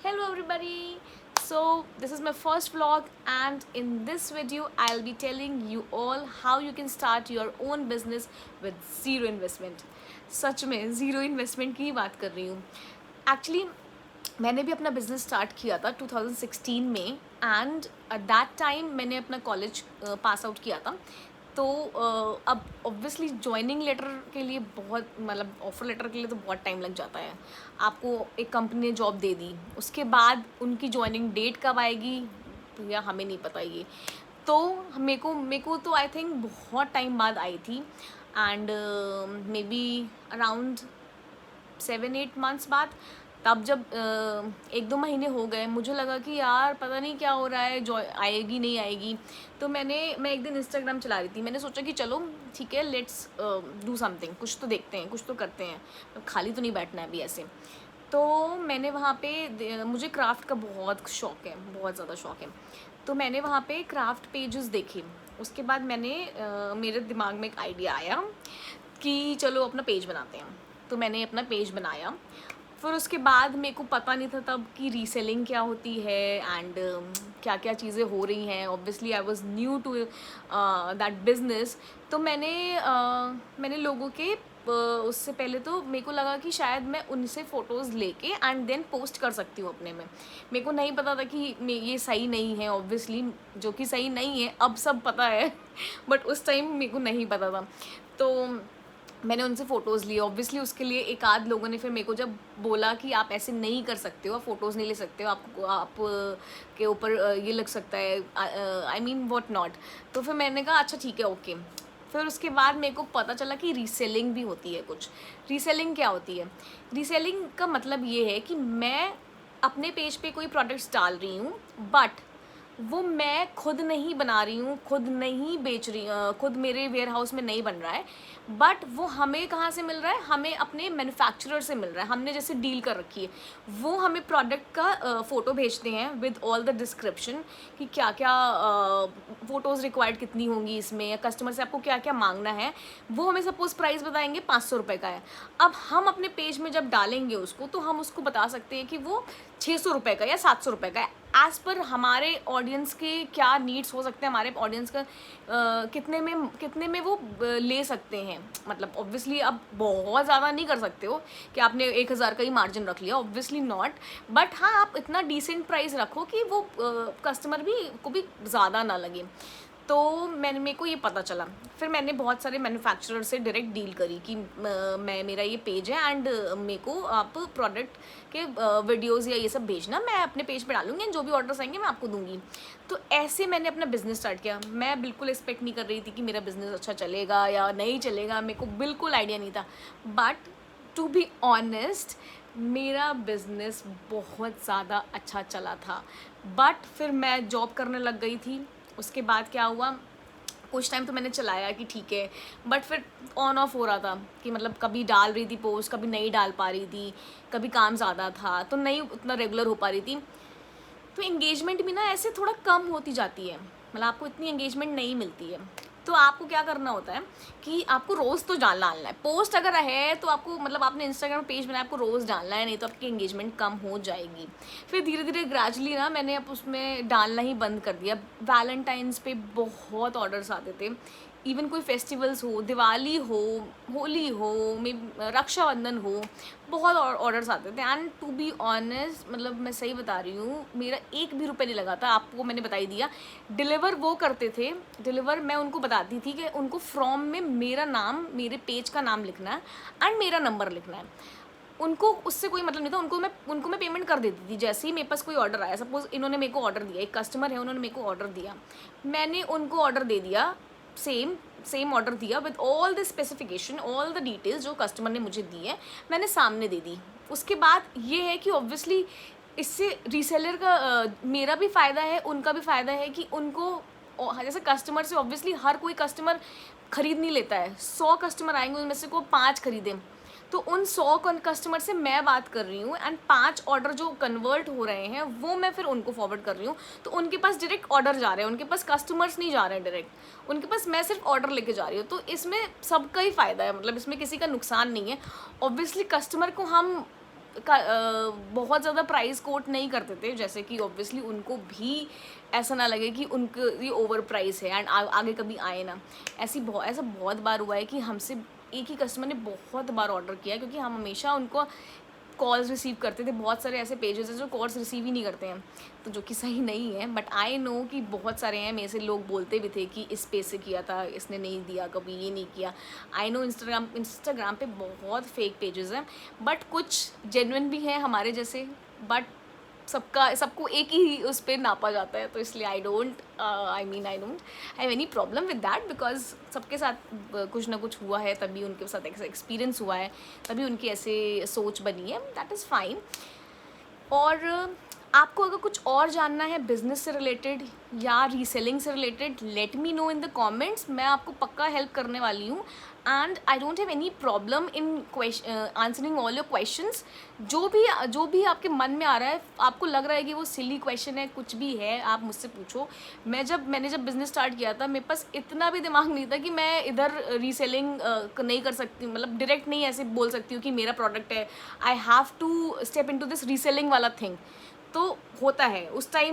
Hello everybody. So this is my first vlog and in this video I'll be telling you all how you can start your own business with zero investment. सच में zero investment की ही बात कर रही हूँ. Actually मैंने भी अपना business start किया था 2016 में एंड एट दैट टाइम मैंने अपना कॉलेज पास आउट किया था. तो अब ऑब्वियसली जॉइनिंग लेटर के लिए बहुत मतलब ऑफ़र लेटर के लिए तो बहुत टाइम लग जाता है. आपको एक कंपनी ने जॉब दे दी, उसके बाद उनकी जॉइनिंग डेट कब आएगी या हमें नहीं पता ये. तो मेरे को तो आई थिंक बहुत टाइम बाद आई थी and may be around 7-8 months बाद. तब जब 1-2 महीने हो गए मुझे लगा कि यार पता नहीं क्या हो रहा है, जो आएगी नहीं आएगी. तो मैं एक दिन इंस्टाग्राम चला रही थी. मैंने सोचा कि चलो ठीक है, लेट्स डू समथिंग, कुछ तो देखते हैं, कुछ तो करते हैं, खाली तो नहीं बैठना है अभी ऐसे. तो मैंने वहाँ पे मुझे क्राफ्ट का बहुत शौक़ है, बहुत ज़्यादा शौक़ है. तो मैंने वहाँ पे क्राफ्ट पेजेस देखे. उसके बाद मेरे दिमाग में एक आइडिया आया कि चलो अपना पेज बनाते हैं. तो मैंने अपना पेज बनाया. फिर उसके बाद मेरे को पता नहीं था तब कि रीसेलिंग क्या होती है एंड क्या क्या चीज़ें हो रही हैं. Obviously I was new to that business. तो मैंने लोगों के उससे पहले तो मेरे को लगा कि शायद मैं उनसे फ़ोटोज़ लेके एंड देन पोस्ट कर सकती हूँ अपने में. मेरे को नहीं पता था कि ये सही नहीं है. ऑब्वियसली जो कि सही नहीं है अब सब पता है बट उस टाइम मेरे को नहीं पता था. तो मैंने उनसे फ़ोटोज़ लिए. ऑब्वियसली उसके लिए एक आध लोगों ने फिर मेरे को जब बोला कि आप ऐसे नहीं कर सकते हो, आप फ़ोटोज़ नहीं ले सकते हो, आप के ऊपर ये लग सकता है, आई मीन व्हाट नॉट. तो फिर मैंने कहा अच्छा ठीक है, ओके. फिर उसके बाद मेरे को पता चला कि रीसेलिंग भी होती है कुछ. रीसेलिंग क्या होती है? रीसेलिंग का मतलब ये है कि मैं अपने पेज पे कोई प्रोडक्ट्स डाल रही हूँ बट वो मैं खुद नहीं बना रही हूँ, खुद नहीं बेच रही, खुद मेरे वेयर हाउस में नहीं बन रहा है. बट वो हमें कहाँ से मिल रहा है? हमें अपने मैन्युफैक्चरर से मिल रहा है. हमने जैसे डील कर रखी है, वो हमें प्रोडक्ट का फ़ोटो भेजते हैं विद ऑल द डिस्क्रिप्शन कि क्या क्या फ़ोटोज़ रिक्वायर्ड कितनी होंगी इसमें, या कस्टमर से आपको क्या क्या मांगना है. वो हमें सपोज़ प्राइस बताएंगे 500 रुपये का है. अब हम अपने पेज में जब डालेंगे उसको तो हम उसको बता सकते हैं कि वो 600 रुपये का या 700 रुपये का है. एज़ पर हमारे ऑडियंस के क्या नीड्स हो सकते हैं, हमारे ऑडियंस का कितने में वो ले सकते हैं. मतलब ऑब्वियसली आप बहुत ज़्यादा नहीं कर सकते हो कि आपने 1000 का ही मार्जिन रख लिया, ऑब्वियसली नॉट. बट हाँ, आप इतना डिसेंट प्राइस रखो कि वो कस्टमर को भी ज़्यादा ना लगे. तो मेरे को ये पता चला. फिर मैंने बहुत सारे मैन्युफैक्चरर से डायरेक्ट डील करी कि मेरा ये पेज है एंड मेरे को आप प्रोडक्ट के वीडियोज़ या ये सब भेजना, मैं अपने पेज पे डालूंगी, जो भी ऑर्डर्स आएंगे मैं आपको दूंगी. तो ऐसे मैंने अपना बिज़नेस स्टार्ट किया. मैं बिल्कुल एक्सपेक्ट नहीं कर रही थी कि मेरा बिज़नेस अच्छा चलेगा या नहीं चलेगा, मेरे को बिल्कुल आइडिया नहीं था. बट टू बी ऑनेस्ट, मेरा बिज़नेस बहुत ज़्यादा अच्छा चला था. बट फिर मैं जॉब करने लग गई थी. उसके बाद क्या हुआ, कुछ टाइम तो मैंने चलाया कि ठीक है, बट फिर ऑन ऑफ हो रहा था कि मतलब कभी डाल रही थी पोस्ट, कभी नहीं डाल पा रही थी, कभी काम ज़्यादा था तो नहीं उतना रेगुलर हो पा रही थी. तो इंगेजमेंट भी ना ऐसे थोड़ा कम होती जाती है, मतलब आपको इतनी इंगेजमेंट नहीं मिलती है. तो आपको क्या करना होता है कि आपको रोज़ तो डालना है. पोस्ट अगर है तो आपको मतलब आपने इंस्टाग्राम पेज बनाया, आपको रोज़ डालना है, नहीं तो आपकी इंगेजमेंट कम हो जाएगी. फिर धीरे धीरे ग्रेजुअली ना मैंने अब उसमें डालना ही बंद कर दिया. वैलेंटाइंस पे बहुत ऑर्डर्स आते थे. इवन कोई फेस्टिवल्स हो, दिवाली हो, होली हो, मे रक्षाबंधन हो, बहुत ऑर्डर्स आते थे. एंड टू बी ऑनेस्ट, मतलब मैं सही बता रही हूँ, मेरा एक भी रुपये नहीं लगा था. आपको मैंने बता ही दिया. डिलीवर वो करते थे, डिलीवर मैं उनको बताती थी कि उनको फ्रॉम में मेरा नाम, मेरे पेज का नाम लिखना है एंड मेरा नंबर लिखना है. उनको उससे कोई मतलब नहीं था. उनको मैं पेमेंट कर देती थी जैसे ही मेरे पास कोई ऑर्डर आया. सपोज इन्होंने मेरे को ऑर्डर दिया, एक कस्टमर है, उन्होंने मेरे को ऑर्डर दिया, मैंने उनको ऑर्डर दे दिया, सेम ऑर्डर दिया with all the specification, all the details जो कस्टमर ने मुझे दी है, मैंने सामने दे दी. उसके बाद ये है कि ऑब्वियसली इससे रीसेलर का मेरा भी फ़ायदा है, उनका भी फ़ायदा है कि उनको जैसे कस्टमर से ऑब्वियसली हर कोई कस्टमर ख़रीद नहीं लेता है. 100 कस्टमर आएंगे, उनमें से को 5 खरीदें. तो उन 100 कस्टमर से मैं बात कर रही हूँ एंड 5 ऑर्डर जो कन्वर्ट हो रहे हैं वो मैं फिर उनको फॉरवर्ड कर रही हूँ. तो उनके पास डायरेक्ट ऑर्डर जा रहे हैं, उनके पास कस्टमर्स नहीं जा रहे हैं डायरेक्ट, उनके पास मैं सिर्फ ऑर्डर लेके जा रही हूँ. तो इसमें सबका ही फ़ायदा है, मतलब इसमें किसी का नुकसान नहीं है. ऑब्वियसली कस्टमर को हम बहुत ज़्यादा प्राइस कोट नहीं करते थे, जैसे कि ऑब्वियसली उनको भी ऐसा ना लगे कि उनको ये ओवर प्राइस है एंड आगे कभी आए ना। ऐसा बहुत बार हुआ है कि हमसे एक ही कस्टमर ने बहुत बार ऑर्डर किया, क्योंकि हम हमेशा उनको कॉल्स रिसीव करते थे। बहुत सारे ऐसे पेजेस हैं जो कॉल्स रिसीव ही नहीं करते हैं, तो जो कि सही नहीं है, बट आई नो कि बहुत सारे हैं। मेरे से लोग बोलते भी थे कि इस पे से किया था, इसने नहीं दिया, कभी ये नहीं किया। आई नो इंस्टाग्राम पे बहुत फेक पेजेस हैं, बट कुछ जेन्युइन भी हैं हमारे जैसे, बट सबको एक ही उस पर नापा जाता है, तो इसलिए I don't have any problem with that, because सबके साथ कुछ ना कुछ हुआ है, तभी उनके साथ ऐसा एक्सपीरियंस हुआ है, तभी उनकी ऐसे सोच बनी है, दैट इज़ फाइन। और आपको अगर कुछ और जानना है बिजनेस से रिलेटेड या रीसेलिंग से related, let me know in the comments, मैं आपको पक्का हेल्प करने वाली हूँ। And I don't have any problem in answering all your questions. जो भी आपके मन में आ रहा है, आपको लग रहा है कि वो सिली क्वेश्चन है, कुछ भी है, आप मुझसे पूछो। मैंने जब बिज़नेस स्टार्ट किया था, मेरे पास इतना भी दिमाग नहीं था कि मैं इधर रीसेलिंग नहीं कर सकती, मतलब डायरेक्ट नहीं ऐसे बोल सकती हूँ कि मेरा प्रोडक्ट है, I have to step into this reselling वाला थिंग। तो होता है उस टाइम